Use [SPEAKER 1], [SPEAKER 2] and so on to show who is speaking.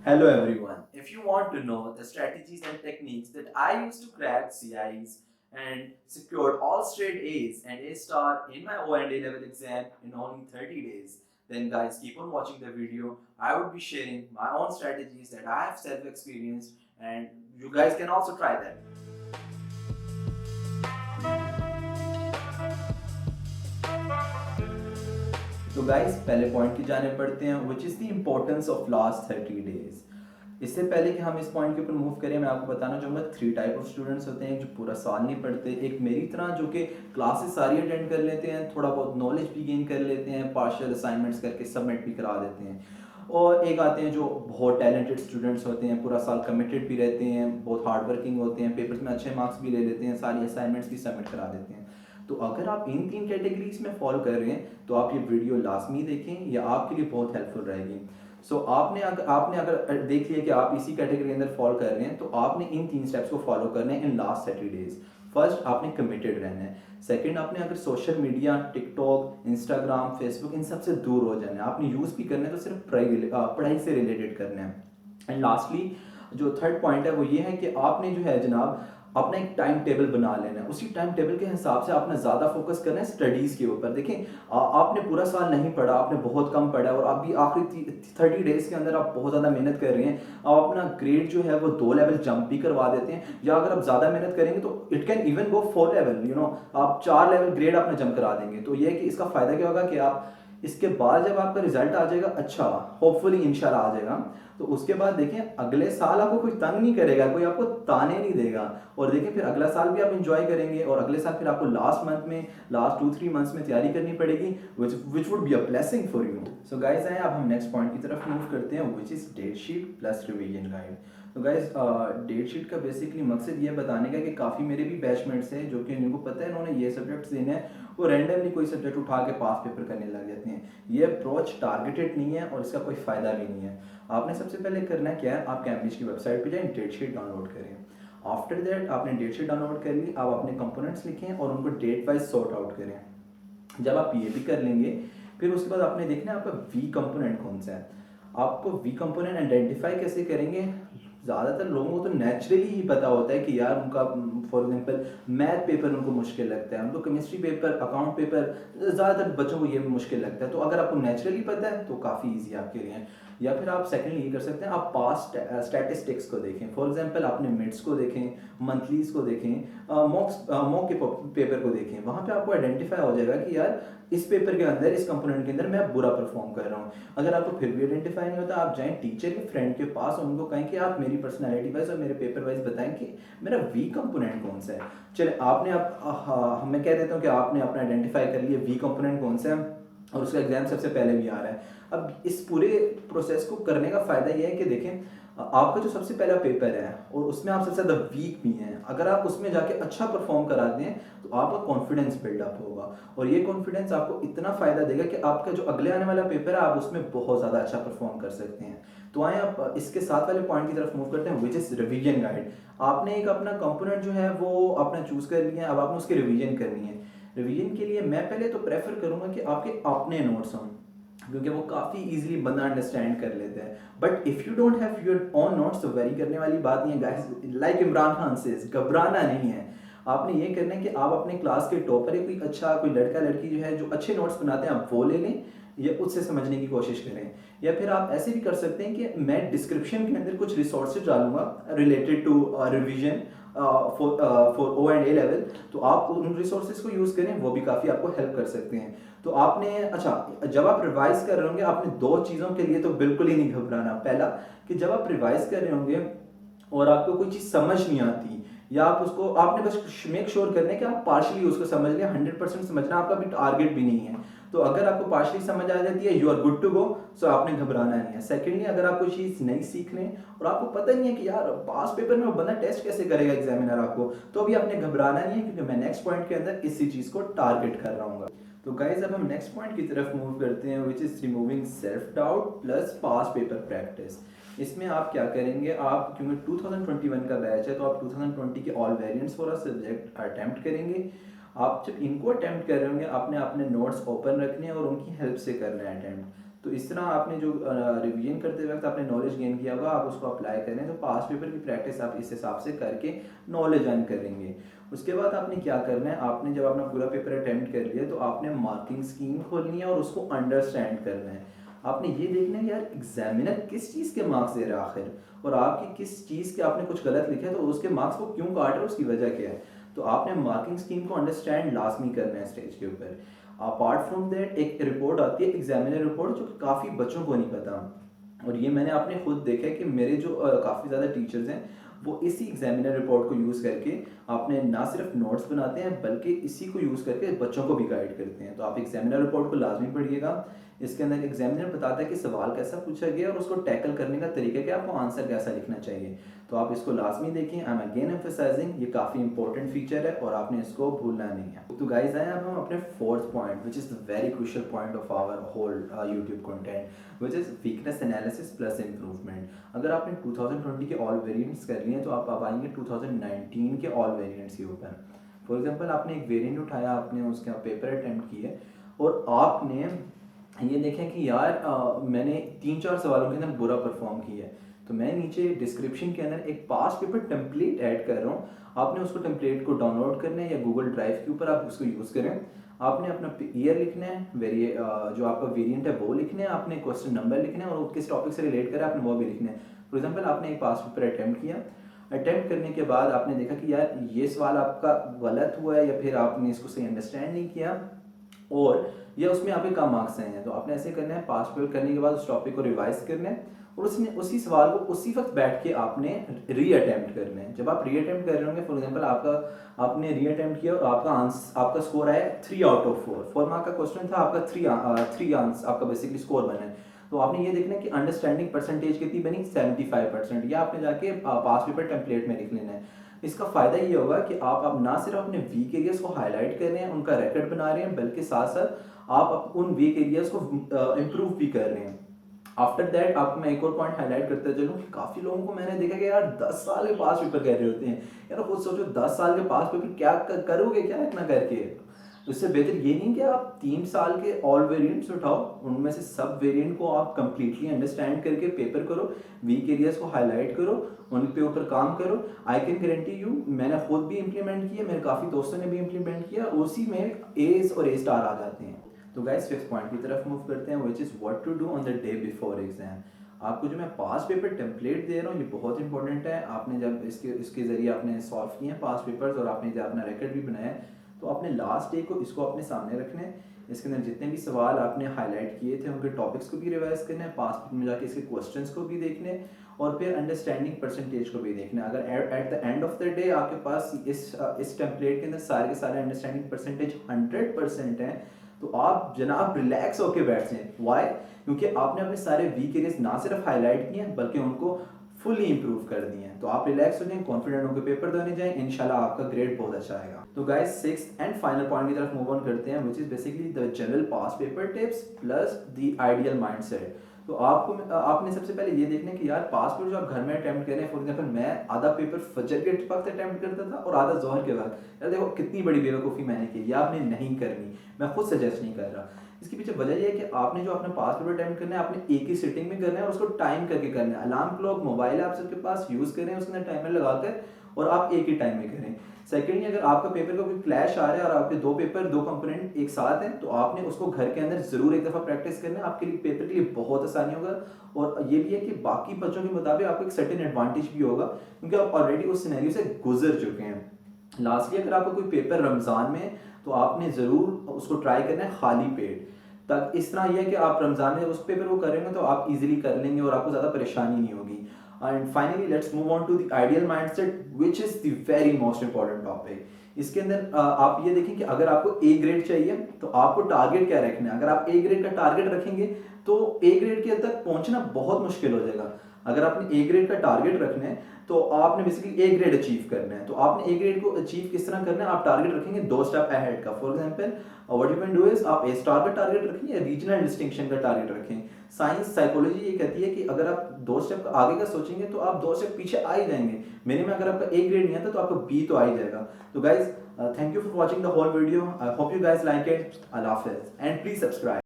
[SPEAKER 1] Hello everyone. If you want to know the strategies and techniques that I used to crack CIs and secured all straight A's and A star in my O and A level exam in only 30 days, then guys keep on watching the video. I would be sharing my own strategies that I have self-experienced and you guys can also try that. तो guys पहले point की जाने पड़ते हैं which is the importance of last 30 days. इससे पहले कि हम इस पॉइंट के ऊपर मूव करें, मैं आपको बताना चाहूँगा 3 टाइप ऑफ स्टूडेंट्स होते हैं जो पूरा साल नहीं पढ़ते। एक मेरी तरह जो कि क्लासेस सारी अटेंड कर लेते हैं, थोड़ा बहुत नॉलेज भी गेन कर लेते हैं, पार्शियल असाइनमेंट्स करके सबमिट भी करा देते हैं। और एक आते हैं जो बहुत टैलेंटेड स्टूडेंट्स होते हैं, पूरा साल कमिटेड भी रहते हैं, बहुत हार्ड वर्किंग होते हैं, पेपर्स में अच्छे मार्क्स भी ले लेते हैं, सारी असाइनमेंट्स भी सबमिट करा देते हैं। तो अगर आप इन 3 कैटेगरीज में फॉलो कर रहे हैं तो आप ये वीडियो लाजमी देखें, यह आपके लिए बहुत हेल्पफुल रहेगी। आपने अगर देख लिया कि आप इसी कैटेगरी के अंदर फॉलो कर रहे हैं तो आपने इन 3 स्टेप्स को फॉलो करने हैं इन लास्ट 30 डेज। फर्स्ट, आपने कमिटेड रहना है। सेकंड, आपने अगर social media, TikTok, Instagram, Facebook इन सब से दूर हो जाना है। आपने यूज़ भी करना है तो सिर्फ पढ़ाई से रिलेटेड करना है। एंड लास्टली जो थर्ड पॉइंट है वो ये है कि आपने जो है जनाब अपना एक टाइम टेबल बना लेना है। उसी टाइम टेबल के हिसाब से आपने ज़्यादा फोकस करना है स्टडीज़ के ऊपर। देखें, आपने पूरा साल नहीं पढ़ा, आपने बहुत कम पढ़ा और अभी आखिरी 30 डेज़ के अंदर आप बहुत ज़्यादा मेहनत कर रहे हैं, आप अपना ग्रेड जो है वो 2 लेवल जंप भी करवा देते हैं। या अगर आप ज़्यादा मेहनत करेंगे तो it can even go 4 level, आप 4 लेवल ग्रेड अपना जंप करा देंगे। तो ये है कि इसका फ़ायदा क्या होगा कि आप इसके बाद जब आपका रिजल्ट आ जाएगा, अच्छा होपफुली इंशाल्लाह आ जाएगा, तो उसके बाद देखें अगले साल आपको कोई तंग नहीं करेगा, कोई आपको ताने नहीं देगा। और देखें फिर अगला साल भी आप इंजॉय करेंगे और अगले साल फिर आपको लास्ट 2-3 मंथ्स में तैयारी करनी पड़ेगी which would be a blessing for you. So guys आए अब हम नेक्स्ट पॉइंट की तरफ मूव करते हैं which is date sheet plus revision guide. तो गाइज डेट शीट का बेसिकली मकसद ये बताने का कि काफ़ी मेरे भी बैचमेट्स हैं जो कि जिनको पता है इन्होंने ये सब्जेक्ट्स देने हैं, वो रैंडमली कोई सब्जेक्ट उठा के पास पेपर करने लग जाते हैं। ये अप्रोच टारगेटेड नहीं है और इसका कोई फ़ायदा भी नहीं है। आपने सबसे पहले करना क्या है, आप कैम्ब्रिज की वेबसाइट पे जाएं, डेट शीट डाउनलोड करें। आफ्टर दैट आपने डेट शीट डाउनलोड कर ली, आप अपने कंपोनेंट्स लिखें और उनको डेट वाइज सॉर्ट आउट करें। जब आप ये भी कर लेंगे फिर उसके बाद आपने देखना है आपका वी कंपोनेंट कौन सा है। आपको वी कंपोनेंट आइडेंटिफाई कैसे करेंगे, ज़्यादातर लोगों को तो नेचुरली ही पता होता है कि यार उनका फॉर एग्जांपल मैथ पेपर उनको मुश्किल लगता है, उनको केमिस्ट्री पेपर, अकाउंट पेपर, ज़्यादातर बच्चों को ये मुश्किल लगता है। तो अगर आपको नेचुरली पता है तो काफ़ी ईजी आपके लिए है। या फिर आप सेकेंडली ये कर सकते हैं, आप पास्ट स्टैटिस्टिक्स को देखें। फॉर एग्जांपल आपने मिड्स को देखें, मंथलीज को देखें, मॉक के पेपर को देखें। वहाँ पे आपको आइडेंटिफाई हो जाएगा कि यार इस पेपर के अंदर, इस कंपोनेंट के अंदर मैं बुरा परफॉर्म कर रहा हूँ। अगर आपको फिर भी आइडेंटिफाई नहीं होता, आप जाएं टीचर के फ्रेंड के पास, उनको कहें कि आप मेरी पर्सनैलिटी वाइज और मेरे पेपर वाइज बताएं कि मेरा वीक कंपोनेंट कौन सा है। चले आपने मैं कह देता हूँ कि आपने अपना आइडेंटिफाई कर लिया वीक कंपोनेंट कौन सा है और उसका एग्जाम सबसे पहले भी आ रहा है। अब इस पूरे प्रोसेस को करने का फ़ायदा यह है कि देखें आपका जो सबसे पहला पेपर है और उसमें आप सबसे ज़्यादा वीक भी हैं, अगर आप उसमें जाके अच्छा परफॉर्म कराते हैं तो आपका कॉन्फिडेंस बिल्डअप होगा और ये कॉन्फिडेंस आपको इतना फ़ायदा देगा कि आपका जो अगले आने वाला पेपर है आप उसमें बहुत ज़्यादा अच्छा परफॉर्म कर सकते हैं। तो आए आप इसके साथ वाले पॉइंट की तरफ मूव करते हैं विच इज़ रिवीजन गाइड। आपने एक अपना कंपोनेंट जो है वो अपना चूज़ कर लिया है, अब आपने उसकी रिवीजन करनी है। रिवीजन के लिए मैं पहले तो प्रेफर करूँगा कि आपके अपने नोट्स हों, क्योंकि वो काफ़ी इजीली बंदा अंडरस्टैंड कर लेते हैं। But if you don't have your own notes तो वेरी करने वाली बात नहीं है गाइस। लाइक इमरान खान से घबराना नहीं है। आपने ये करना है कि आप अपने क्लास के टॉपर या कोई लड़का लड़की जो है जो अच्छे नोट्स बनाते हैं आप वो ले लें या उससे समझने की कोशिश करें। या फिर आप ऐसे भी कर सकते हैं कि मैं डिस्क्रिप्शन के अंदर कुछ रिसोर्सेज डालूंगा related to revision for O and A level, तो आप उन रिसोर्सेज को यूज़ करें, वो भी काफ़ी आपको हेल्प कर सकते हैं। तो आपने अच्छा जब आप रिवाइज कर रहे होंगे आपने 2 चीज़ों के लिए तो बिल्कुल ही नहीं घबराना। पहला कि जब आप रिवाइज कर रहे होंगे और आपको कोई चीज़ समझ नहीं आती या आप उसको आपने बस मेक श्योर करना है कि आप पार्शली उसको समझ लें, 100% समझना आपका भी टारगेट भी नहीं है। तो अगर आपको पार्शली समझ आ जाती है you are good to go, so आपने घबराना नहीं है। सेकेंडली अगर आप कोई चीज़ नहीं सीख लें और आपको पता नहीं है कि यार पास पेपर में वो बंदा टेस्ट कैसे करेगा एग्जामिनर आपको, तो अभी आपने घबराना नहीं है क्योंकि मैं नेक्स्ट पॉइंट के अंदर इसी चीज़ को टारगेट कर रहा हूँ। तो गाइज अब हम नेक्स्ट पॉइंट की तरफ मूव करते हैं which is removing self doubt plus past paper practice. इसमें आप क्या करेंगे, आप क्योंकि 2021 का बैच है तो आप 2020 के all variants for a subject attempt करेंगे। आप जब इनको अटैम्प्ट कर रहे होंगे आपने अपने नोट्स ओपन रखने हैं और उनकी हेल्प से करना है अटैम्प्ट। तो इस तरह आपने जो रिवीजन करते वक्त आपने नॉलेज गेन किया होगा, आप उसको अप्लाई करें तो पास पेपर की प्रैक्टिस आप इस हिसाब से करके नॉलेज अर्न करेंगे। उसके बाद आपने क्या करना है, आपने जब अपना पूरा पेपर अटेम्प्ट कर लिया तो आपने मार्किंग स्कीम खोलनी है और उसको अंडरस्टैंड करना है। आपने ये देखना है यार एग्जामिनर किस चीज़ के मार्क्स दे रहा है आखिर, और आपकी किस चीज़ के आपने कुछ गलत लिखा है तो उसके मार्क्स वो क्यों काट रहा है, उसकी वजह क्या है। तो आपने मार्किंग स्कीम को अंडरस्टैंड लाजमी करना है स्टेज के ऊपर। अपार्ट फ्रॉम दैट एक रिपोर्ट आती है एग्जामिनर रिपोर्ट, जो काफ़ी बच्चों को नहीं पता, और ये मैंने आपने खुद देखा है कि मेरे जो काफ़ी ज़्यादा टीचर्स हैं वो इसी एग्जामिनर रिपोर्ट को यूज़ करके आपने ना सिर्फ नोट्स बनाते हैं बल्कि इसी को यूज़ करके बच्चों को भी गाइड करते हैं। तो आप एग्जामिनर रिपोर्ट को लाजमी पढ़िएगा। इसके अंदर एग्जामिनर बताता है कि सवाल कैसा पूछा गया और उसको टैकल करने का तरीका क्या, आपको आंसर कैसा लिखना चाहिए। तो आप इसको लाजमी देखें। आई एम अगेन एम्फसाइजिंग, ये काफ़ी इंपॉर्टेंट फीचर है और आपने इसको भूलना नहीं है। तो गाइस आए अब हम अपने fourth point which is the very crucial point of our whole YouTube content which is weakness analysis plus improvement. अगर आपने 2020 के ऑल वेरिएंट्स कर लिए तो आप अब आएंगे 2019 के ऑल वेरिएंट्स के ऊपर। फॉर एग्जांपल आपने एक वेरिएंट उठाया, आपने उसका पेपर अटेम्प्ट किए और आपने ये देखें कि यार मैंने 3-4 सवालों के अंदर बुरा परफॉर्म किया है, तो मैं नीचे डिस्क्रिप्शन के अंदर एक पास पेपर टेम्पलेट ऐड कर रहा हूँ। आपने उसको टेम्पलेट को डाउनलोड करना है या गूगल ड्राइव के ऊपर आप उसको यूज़ करें। आपने अपना ईयर लिखना है, जो आपका वेरिएंट है वो लिखना है, आपने क्वेश्चन नंबर लिखना है और किस टॉपिक से रिलेट करें आपने वो भी लिखना है। फॉर एग्जाम्पल आपने एक पास पेपर अटैम्प्ट किया, अटैम्प्ट करने के बाद आपने देखा कि यार ये सवाल आपका गलत हुआ है या फिर आपने इसको सही अंडरस्टैंड नहीं किया और या उसमें आपके कम मार्क्स आए हैं, तो आपने ऐसे करना है पास पेपर करने के बाद उस टॉपिक को रिवाइज करना है और उसने उसी सवाल को उसी वक्त बैठ के आपने री अटैम्प्ट करना है। जब आप री अटैम्प्ट कर रहे होंगे, फॉर एग्जांपल आपने री अटैम्प्ट किया और आपका स्कोर आया 3/4, 4 मार्क का क्वेश्चन था, आपका 3 आंसर आपका बेसिकली स्कोर बना है। तो आपने ये देखना है कि अंडरस्टैंडिंग परसेंटेज कितनी बनी, 75%। या आपने जाके पास पेपर टेम्पलेट में लिख लेना है। इसका फ़ायदा ये होगा कि आप अब ना सिर्फ अपने वीक एरियाज़ को हाईलाइट कर रहे हैं, उनका रिकॉर्ड बना रहे हैं, बल्कि साथ साथ आप उन वीक एरियाज़ को इम्प्रूव भी कर रहे हैं। आफ्टर दैट आपको मैं एक और पॉइंट हाईलाइट करते चलूँ कि काफ़ी लोगों को मैंने देखा कि यार 10 साल के पास पेपर कह रहे होते हैं। यार खुद सोचो 10 साल के पास पेपर क्या करोगे क्या इतना करके। तो इससे बेहतर ये नहीं कि आप 3 साल के ऑल वेरिएंट्स उठाओ, उनमें से सब वेरिएंट को आप कंप्लीटली अंडरस्टैंड करके पेपर करो, वीक एरियाज को हाईलाइट करो, उन पे ऊपर काम करो। आई कैन गारंटी यू, मैंने खुद भी इंप्लीमेंट किया, मेरे काफ़ी दोस्तों ने भी इंप्लीमेंट किया, उसी में एज और ए स्टार आ जाते हैं। तो गाइस फिफ्थ पॉइंट की तरफ मूव करते हैं, which is what to do on the day before exam. आपको जो मैं पास पेपर टेम्पलेट दे रहा हूँ ये बहुत इंपॉर्टेंट है। आपने जब इसके ज़रिए आपने सॉल्व किए हैं पास पेपर्स और आपने जब अपना रिकॉर्ड भी बनाया है, तो आपने लास्ट डे को इसको अपने सामने रखना है। इसके अंदर जितने भी सवाल आपने हाईलाइट किए थे उनके टॉपिक्स को भी रिवाइज करना है, पास पेपर में जाके इसके क्वेश्चंस को भी देखने हैं और फिर अंडरस्टैंडिंग परसेंटेज को भी देखना है। अगर at the end of the day आपके पास इस टेम्पलेट के अंदर सारे के सारे अंडरस्टैंडिंग परसेंटेज 100% हैं, तो आप जनाब रिलैक्स होकर बैठ जाएं। वाई? क्योंकि आपने अपने सारे वीक एरियाज ना सिर्फ हाईलाइट किए हैं बल्कि उनको फुली इंप्रूव कर दिए हैं। तो आप रिलैक्स हो जाएं, कॉन्फिडेंट होकर पेपर देने जाएं, इंशाल्लाह आपका ग्रेड बहुत अच्छा आएगा। तो guys sixth and final point की तरफ मूव ऑन करते हैं, which is basically the general pass paper tips plus the ideal mindset. तो आपने सबसे पहले ये देखना है कि यार पास पेपर जो आप घर में अटेम्प्ट कर रहे हैं, फॉर एग्जांपल मैं आधा पेपर फजर के वक्त अटेम्प्ट करता था और आधा जोहर के वक्त। यार देखो कितनी बड़ी बेवकूफ़ी मैंने की, ये आपने नहीं करनी, मैं खुद सजेस्ट नहीं कर रहा। इसके पीछे वजह ये है कि आपने जो अपना पास पेपर अटेम्प्ट करना है आपने एक ही सिटिंग में करना है और उसको टाइम करके करना है। अलार्म क्लॉक मोबाइल आप सबके पास यूज़ करें, उसके अंदर टाइमर लगाकर और आप एक ही टाइम में करें। सेकेंडली, अगर आपका पेपर का कोई क्लैश आ रहा है और आपके दो कंपोनेंट एक साथ हैं, तो आपने उसको घर के अंदर जरूर एक दफ़ा प्रैक्टिस करना है, आपके लिए पेपर के लिए बहुत आसानी होगा। और ये भी है कि बाकी बच्चों के मुताबिक आपको एक सर्टेन एडवांटेज भी होगा क्योंकि आप ऑलरेडी उस सिनेरियो से गुजर चुके हैं। लास्टली, अगर आपका कोई पेपर रमज़ान में, तो आपने ज़रूर उसको ट्राई करना है खाली पेट। तक इस तरह यह है कि आप रमज़ान में उस पेपर को करेंगे तो आप इजीली कर लेंगे और आपको ज़्यादा परेशानी नहीं होगी। And finally let's move on to the ideal mindset which is the very most important topic. इसके अंदर आप ये देखें कि अगर आपको ए ग्रेड चाहिए तो आपको टारगेट क्या रखना है। अगर आप ए ग्रेड का टारगेट रखेंगे तो ए ग्रेड के तक पहुंचना बहुत मुश्किल हो जाएगा। अगर आपने ए ग्रेड का टारगेट रखना है तो आपने बेसिकली ए ग्रेड अचीव करना है। तो आपने ए ग्रेड को अचीव किस तरह करना है, आप टारगेट रखेंगे 2 स्टेप अहेड का। For example what you can do is आप ए स्टार का टारगेट रखें या रीजनल डिस्टिंक्शन का टारगेट रखें। साइंस साइकोलॉजी ये कहती है कि अगर आप 2 स्टेप आगे का सोचेंगे तो आप 2 स्टेप पीछे आ ही जाएंगे। मिनिमम अगर आपका ए ग्रेड नहीं आता तो आपका बी तो आ ही जाएगा। तो guys thank you for watching the whole video. I hope you guys like it. अल्लाह हाफिज एंड प्लीज सब्सक्राइब।